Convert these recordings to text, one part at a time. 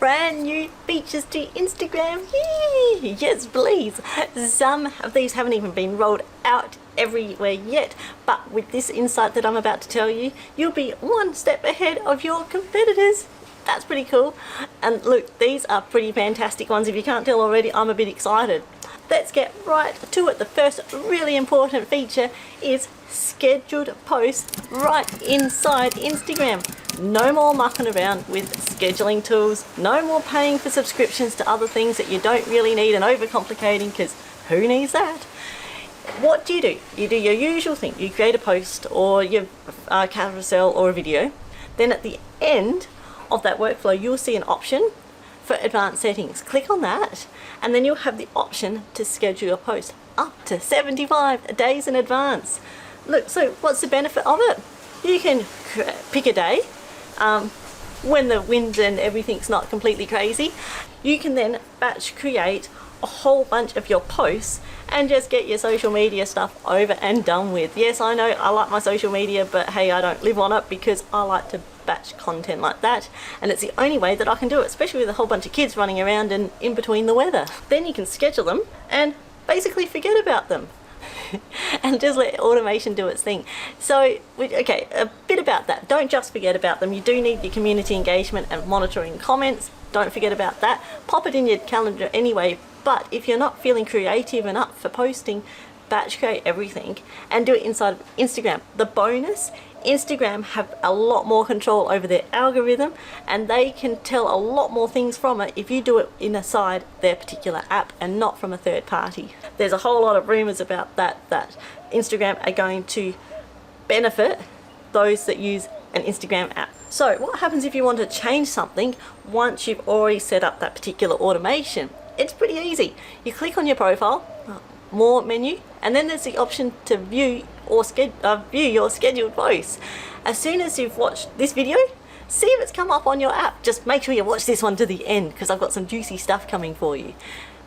brand new features to Instagram. Yay! Yes, please. Some of these haven't even been rolled out everywhere yet, but with this insight that I'm about to tell you, you'll be one step ahead of your competitors. That's pretty cool. And look, these are pretty fantastic ones. If you can't tell already, I'm a bit excited. Let's get right to it. The first really important feature is scheduled posts right inside Instagram. No more mucking around with scheduling tools. No more paying for subscriptions to other things that you don't really need and overcomplicating, because who needs that? What do? You do your usual thing. You create a post or your carousel or a video. Then at the end of that workflow, you'll see an option for advanced settings. Click on that and then you'll have the option to schedule your post up to 75 days in advance. Look, so what's the benefit of it? You can pick a day when the wind and everything's not completely crazy. You can then batch create a whole bunch of your posts and just get your social media stuff over and done with. Yes, I know I like my social media, but hey, I don't live on it because I like to batch content like that, and it's the only way that I can do it, especially with a whole bunch of kids running around and in between the weather. Then you can schedule them and basically forget about them and just let automation do its thing. So, okay, a bit about that. Don't just forget about them. You do need your community engagement and monitoring comments. Don't forget about that. Pop it in your calendar anyway. But if you're not feeling creative and up for posting, batch create everything and do it inside of Instagram. The bonus, Instagram have a lot more control over their algorithm and they can tell a lot more things from it if you do it inside their particular app and not from a third party. There's a whole lot of rumors about that Instagram are going to benefit those that use an Instagram app. So what happens if you want to change something once you've already set up that particular automation? It's pretty easy. You click on your profile, more menu, and then there's the option to view or view your scheduled posts. As soon as you've watched this video, see if it's come up on your app. Just make sure you watch this one to the end because I've got some juicy stuff coming for you.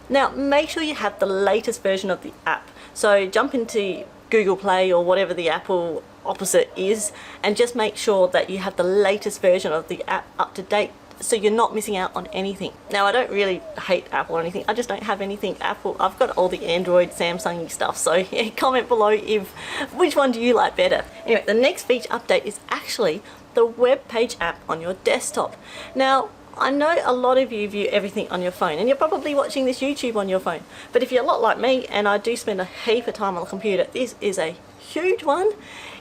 Now, make sure you have the latest version of the app. So jump into Google Play or whatever the Apple opposite is and just make sure that you have the latest version of the app up to date, so you're not missing out on anything. Now, I don't really hate Apple or anything. I just don't have anything Apple. I've got all the Android, Samsung stuff. So yeah, comment below which one do you like better. Anyway, the next feature update is actually the web page app on your desktop. Now, I know a lot of you view everything on your phone and you're probably watching this YouTube on your phone. But if you're a lot like me, and I do spend a heap of time on the computer, this is a huge one.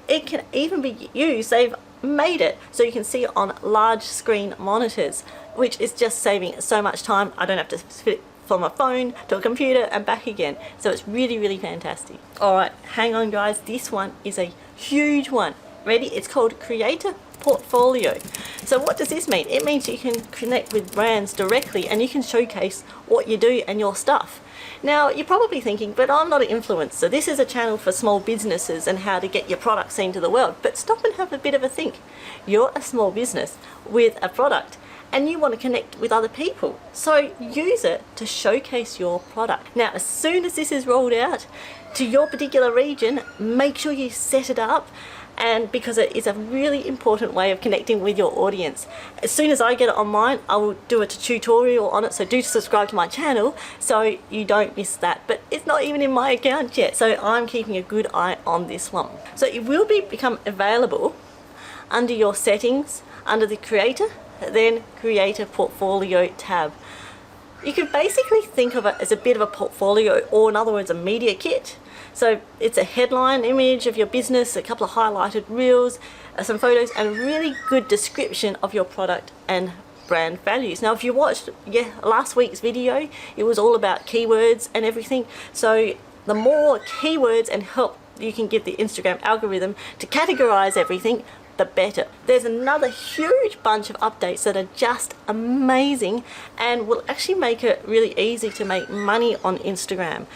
It can even be used, they've made it so you can see it on large screen monitors, which is just saving so much time. I don't have to fit it from a phone to a computer and back again. So it's really, really fantastic. All right, hang on guys, this one is a huge one. Ready? It's called Creator Portfolio. So what does this mean? It means you can connect with brands directly and you can showcase what you do and your stuff. Now, you're probably thinking, but I'm not an influencer. This is a channel for small businesses and how to get your product seen to the world. But stop and have a bit of a think. You're a small business with a product and you want to connect with other people. So use it to showcase your product. Now, as soon as this is rolled out to your particular region, make sure you set it up, and because it is a really important way of connecting with your audience. As soon as I get it on mine, I will do a tutorial on it, so do subscribe to my channel so you don't miss that. But it's not even in my account yet, so I'm keeping a good eye on this one. So it will become available under your settings, under the creator, then creator portfolio tab. You could basically think of it as a bit of a portfolio, or in other words, a media kit. So it's a headline image of your business, a couple of highlighted reels, some photos, and a really good description of your product and brand values. Now, if you watched last week's video, it was all about keywords and everything. So the more keywords and help you can give the Instagram algorithm to categorize everything, the better. There's another huge bunch of updates that are just amazing and will actually make it really easy to make money on Instagram.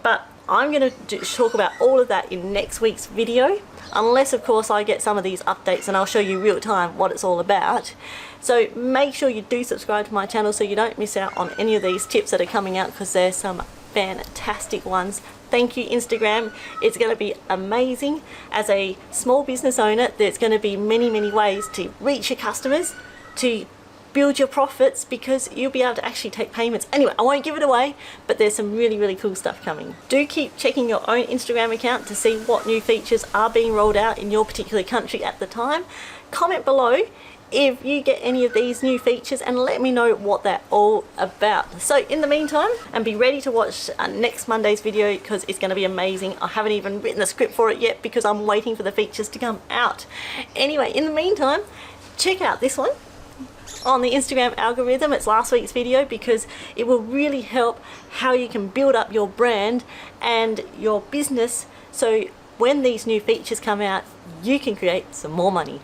But I'm going to talk about all of that in next week's video, unless of course I get some of these updates and I'll show you real time what it's all about. So make sure you do subscribe to my channel so you don't miss out on any of these tips that are coming out, because there's some fantastic ones. Thank you, Instagram. It's going to be amazing. As a small business owner, there's going to be many ways to reach your customers, to build your profits, because you'll be able to actually take payments. Anyway, I won't give it away, but there's some really cool stuff coming. Do keep checking your own Instagram account to see what new features are being rolled out in your particular country at the time. Comment below if you get any of these new features and let me know what they're all about. So in the meantime, and be ready to watch next Monday's video, because it's going to be amazing. I haven't even written the script for it yet because I'm waiting for the features to come out. Anyway, in the meantime, check out this one on the Instagram algorithm. It's last week's video, because it will really help how you can build up your brand and your business, so when these new features come out, you can create some more money.